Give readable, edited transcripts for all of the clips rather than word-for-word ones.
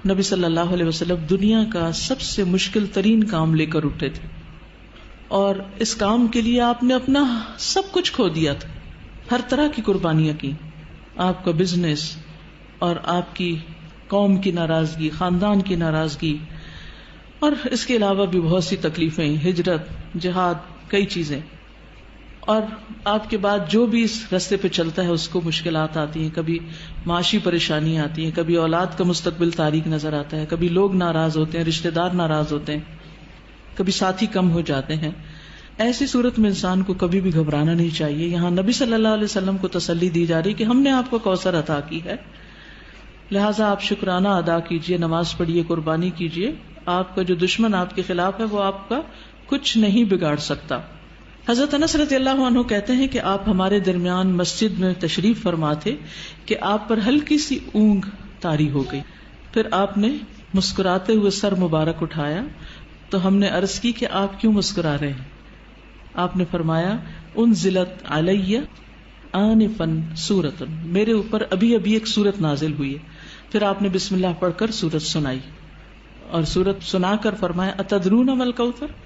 نبی صلی اللہ علیہ وسلم دنیا کا سب سے مشکل ترین کام لے کر اٹھے تھے، اور اس کام کے لیے آپ نے اپنا سب کچھ کھو دیا تھا، ہر طرح کی قربانیاں کی. آپ کا بزنس اور آپ کی قوم کی ناراضگی، خاندان کی ناراضگی، اور اس کے علاوہ بھی بہت سی تکلیفیں، ہجرت، جہاد، کئی چیزیں. اور آپ کے بعد جو بھی اس راستے پہ چلتا ہے اس کو مشکلات آتی ہیں، کبھی معاشی پریشانی آتی ہیں، کبھی اولاد کا مستقبل تاریک نظر آتا ہے، کبھی لوگ ناراض ہوتے ہیں، رشتہ دار ناراض ہوتے ہیں، کبھی ساتھی کم ہو جاتے ہیں. ایسی صورت میں انسان کو کبھی بھی گھبرانا نہیں چاہیے. یہاں نبی صلی اللہ علیہ وسلم کو تسلی دی جا رہی کہ ہم نے آپ کو کوثر عطا کی ہے، لہٰذا آپ شکرانہ ادا کیجئے، نماز پڑھیے، قربانی کیجئے. آپ کا جو دشمن آپ کے خلاف ہے وہ آپ کا کچھ نہیں بگاڑ سکتا. حضرت انس رضی اللہ عنہ کہتے ہیں کہ آپ ہمارے درمیان مسجد میں تشریف فرما تھے کہ آپ پر ہلکی سی اونگ طاری ہو گئی. پھر آپ نے مسکراتے ہوئے سر مبارک اٹھایا تو ہم نے عرض کی کہ آپ کیوں مسکرا رہے ہیں؟ آپ نے فرمایا انزلت علی آنفا سورۃ، میرے اوپر ابھی ابھی ایک سورت نازل ہوئی ہے. پھر آپ نے بسم اللہ پڑھ کر سورت سنائی، اور سورت سنا کر فرمایا اتدرون ما الکوثر،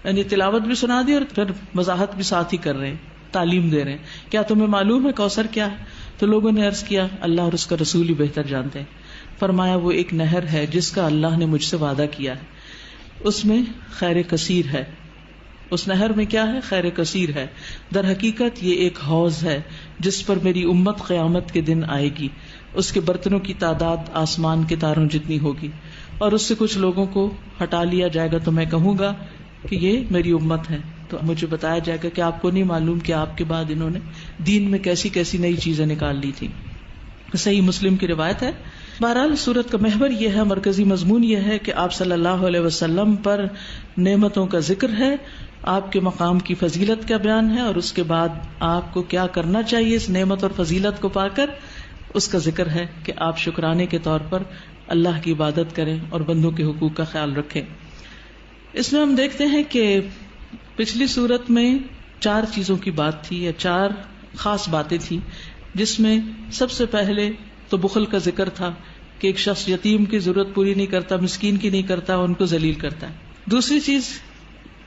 یعنی تلاوت بھی سنا دی اور پھر وضاحت بھی ساتھ ہی کر رہے ہیں، تعلیم دے رہے ہیں. کیا تمہیں معلوم ہے کوثر کیا ہے؟ تو لوگوں نے عرض کیا اللہ اور اس کا رسول ہی بہتر جانتے ہیں. فرمایا وہ ایک نہر ہے جس کا اللہ نے مجھ سے وعدہ کیا ہے، اس میں خیر کثیر ہے. اس نہر میں کیا ہے؟ خیر کثیر ہے. در حقیقت یہ ایک حوض ہے جس پر میری امت قیامت کے دن آئے گی، اس کے برتنوں کی تعداد آسمان کے تاروں جتنی ہوگی، اور اس سے کچھ لوگوں کو ہٹا لیا جائے گا تو میں کہوں گا کہ یہ میری امت ہے. تو مجھے بتایا جائے گا کہ آپ کو نہیں معلوم کہ آپ کے بعد انہوں نے دین میں کیسی کیسی نئی چیزیں نکال لی تھی. صحیح مسلم کی روایت ہے. بہرحال سورت کا محور یہ ہے، مرکزی مضمون یہ ہے کہ آپ صلی اللہ علیہ وسلم پر نعمتوں کا ذکر ہے، آپ کے مقام کی فضیلت کا بیان ہے، اور اس کے بعد آپ کو کیا کرنا چاہیے اس نعمت اور فضیلت کو پا کر، اس کا ذکر ہے کہ آپ شکرانے کے طور پر اللہ کی عبادت کریں اور بندوں کے حقوق کا خیال رکھیں. اس میں ہم دیکھتے ہیں کہ پچھلی صورت میں 4 چیزوں کی بات تھی، یا 4 خاص باتیں تھیں، جس میں سب سے پہلے تو بخل کا ذکر تھا کہ ایک شخص یتیم کی ضرورت پوری نہیں کرتا، مسکین کی نہیں کرتا، ان کو ذلیل کرتا ہے. دوسری چیز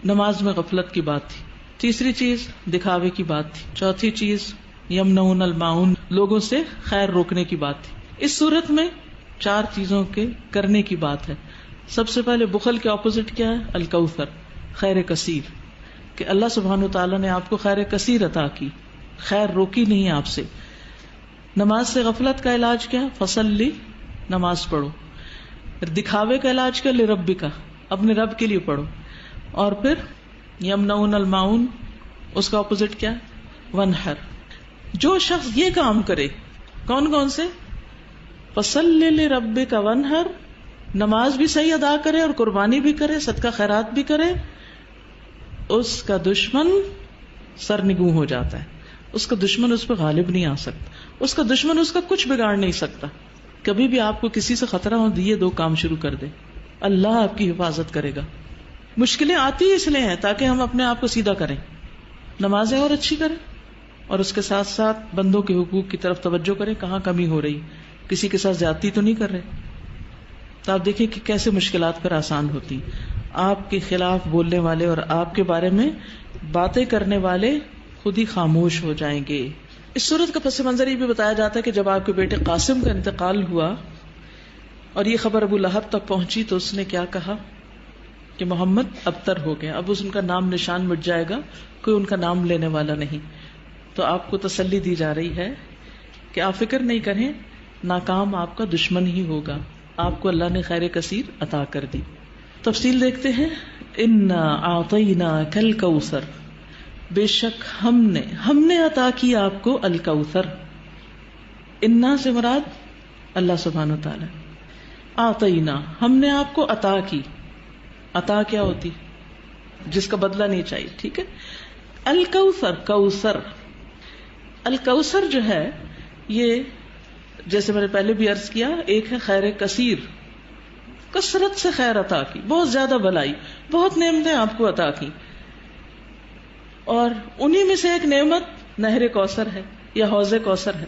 نماز میں غفلت کی بات تھی. تیسری چیز دکھاوے کی بات تھی. چوتھی چیز یمنعون الماعون، لوگوں سے خیر روکنے کی بات تھی. اس صورت میں 4 چیزوں کے کرنے کی بات ہے. سب سے پہلے بخل کے اپوزٹ کیا ہے؟ الکوثر، خیر کثیر، کہ اللہ سبحانہ وتعالیٰ نے آپ کو خیر کثیر عطا کی، خیر روکی نہیں آپ سے. نماز سے غفلت کا علاج کیا ہے؟ فصلی، نماز پڑھو. دکھاوے کا علاج کیا؟ لربک، اپنے رب کے لیے پڑھو. اور پھر یمنعون الماعون، اس کا اپوزٹ کیا ہے؟ ونحر. جو شخص یہ کام کرے، کون کون سے؟ فصلی لربک ونحر، نماز بھی صحیح ادا کرے اور قربانی بھی کرے، صدقہ خیرات بھی کرے، اس کا دشمن سرنگوں ہو جاتا ہے. اس کا دشمن اس پہ غالب نہیں آ سکتا، اس کا دشمن اس کا کچھ بگاڑ نہیں سکتا. کبھی بھی آپ کو کسی سے خطرہ ہو، یہ 2 کام شروع کر دے، اللہ آپ کی حفاظت کرے گا. مشکلیں آتی اس لیے ہیں تاکہ ہم اپنے آپ کو سیدھا کریں، نمازیں اور اچھی کریں، اور اس کے ساتھ ساتھ بندوں کے حقوق کی طرف توجہ کریں، کہاں کمی ہو رہی، کسی کے ساتھ زیادتی تو نہیں کر رہے. تو آپ دیکھیں کہ کیسے مشکلات پر آسان ہوتی. آپ کے خلاف بولنے والے اور آپ کے بارے میں باتیں کرنے والے خود ہی خاموش ہو جائیں گے. اس صورت کا پس منظر یہ بھی بتایا جاتا ہے کہ جب آپ کے بیٹے قاسم کا انتقال ہوا اور یہ خبر ابو لہب تک پہنچی تو اس نے کیا کہا کہ محمد ابتر ہو گیا، اب ان کا نام نشان مٹ جائے گا، کوئی ان کا نام لینے والا نہیں. تو آپ کو تسلی دی جا رہی ہے کہ آپ فکر نہیں کریں، ناکام آپ کا دشمن ہی ہوگا، آپ کو اللہ نے خیر کثیر عطا کر دی. تفصیل دیکھتے ہیں. انا اعطیناک الکوثر، بے شک ہم نے عطا کی آپ کو الکوثر. انا سے مراد اللہ سبحانہ وتعالی. اعطینا، ہم نے آپ کو عطا کی. عطا کیا ہوتی؟ جس کا بدلہ نہیں چاہیے، ٹھیک ہے. الکوثر، کوثر، الکوثر جو ہے یہ جیسے میں نے پہلے بھی عرض کیا، ایک ہے خیر کثیر، کثرت سے خیر عطا کی، بہت زیادہ بھلائی، بہت نعمتیں آپ کو عطا کی. اور انہی میں سے ایک نعمت نہر کوثر ہے یا حوض کوثر ہے.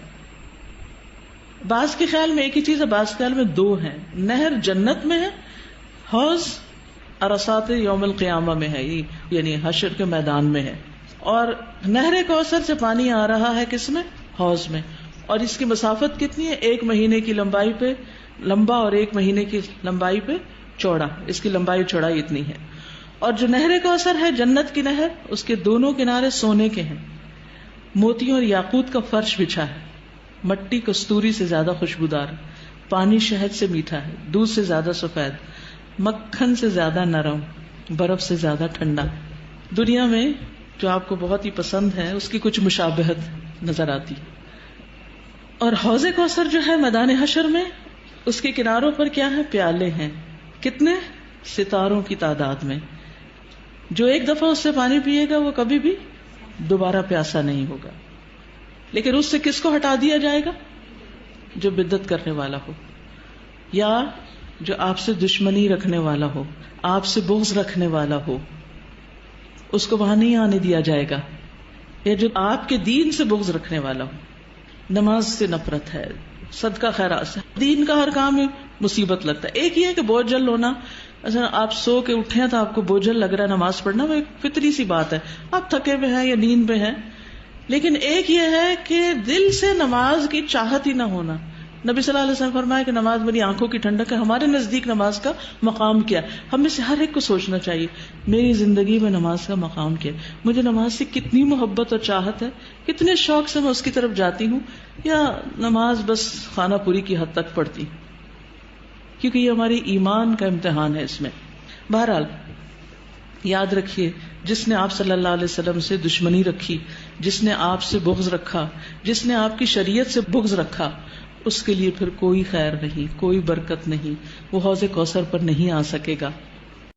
بعض کے خیال میں ایک ہی چیز ہے، بعض کے خیال میں دو ہیں. نہر جنت میں ہے، حوض عرصات یوم القیامہ میں ہے، یعنی حشر کے میدان میں ہے. اور نہر کوثر سے پانی آ رہا ہے کس میں؟ حوض میں. اور اس کی مسافت کتنی ہے؟ 1 مہینے کی لمبائی پہ لمبا اور 1 مہینے کی لمبائی پہ چوڑا. اس کی لمبائی چوڑائی اتنی ہے. اور جو نہر کوثر ہے جنت کی نہر، اس کے دونوں کنارے سونے کے ہیں، موتیوں اور یاقوت کا فرش بچھا ہے، مٹی کستوری سے زیادہ خوشبودار، پانی شہد سے میٹھا ہے، دودھ سے زیادہ سفید، مکھن سے زیادہ نرم، برف سے زیادہ ٹھنڈا. دنیا میں جو آپ کو بہت ہی پسند ہے اس کی کچھ مشابہت نظر آتی. اور حوض کوثر جو ہے میدان حشر میں، اس کے کناروں پر کیا ہے؟ پیالے ہیں. کتنے؟ ستاروں کی تعداد میں. جو ایک دفعہ اس سے پانی پیے گا وہ کبھی بھی دوبارہ پیاسا نہیں ہوگا. لیکن اس سے کس کو ہٹا دیا جائے گا؟ جو بدعت کرنے والا ہو، یا جو آپ سے دشمنی رکھنے والا ہو، آپ سے بغض رکھنے والا ہو، اس کو وہاں نہیں آنے دیا جائے گا. یا جو آپ کے دین سے بغض رکھنے والا ہو، نماز سے نفرت ہے، صدقہ خیرات سے، دین کا ہر کام میں مصیبت لگتا ہے. ایک یہ ہے کہ بوجھل ہونا، اچھا آپ سو کے اٹھے ہیں تو آپ کو بوجھل لگ رہا ہے نماز پڑھنا، وہ ایک فطری سی بات ہے، آپ تھکے ہوئے ہیں یا نیند میں ہیں. لیکن ایک یہ ہے کہ دل سے نماز کی چاہت ہی نہ ہونا. نبی صلی اللہ علیہ وسلم فرمایا کہ نماز میری آنکھوں کی ٹھنڈک ہے. ہمارے نزدیک نماز کا مقام کیا ہے؟ ہم میں سے ہر ایک کو سوچنا چاہیے میری زندگی میں نماز کا مقام کیا ہے؟ مجھے نماز سے کتنی محبت اور چاہت ہے، کتنے شوق سے میں اس کی طرف جاتی ہوں، یا نماز بس خانہ پوری کی حد تک پڑھتی. کیونکہ یہ ہماری ایمان کا امتحان ہے. اس میں بہرحال یاد رکھیے، جس نے آپ صلی اللہ علیہ وسلم سے دشمنی رکھی، جس نے آپ سے بغض رکھا، جس نے آپ کی شریعت سے بغض رکھا، اس کے لیے پھر کوئی خیر نہیں، کوئی برکت نہیں، وہ حوض کوثر پر نہیں آ سکے گا.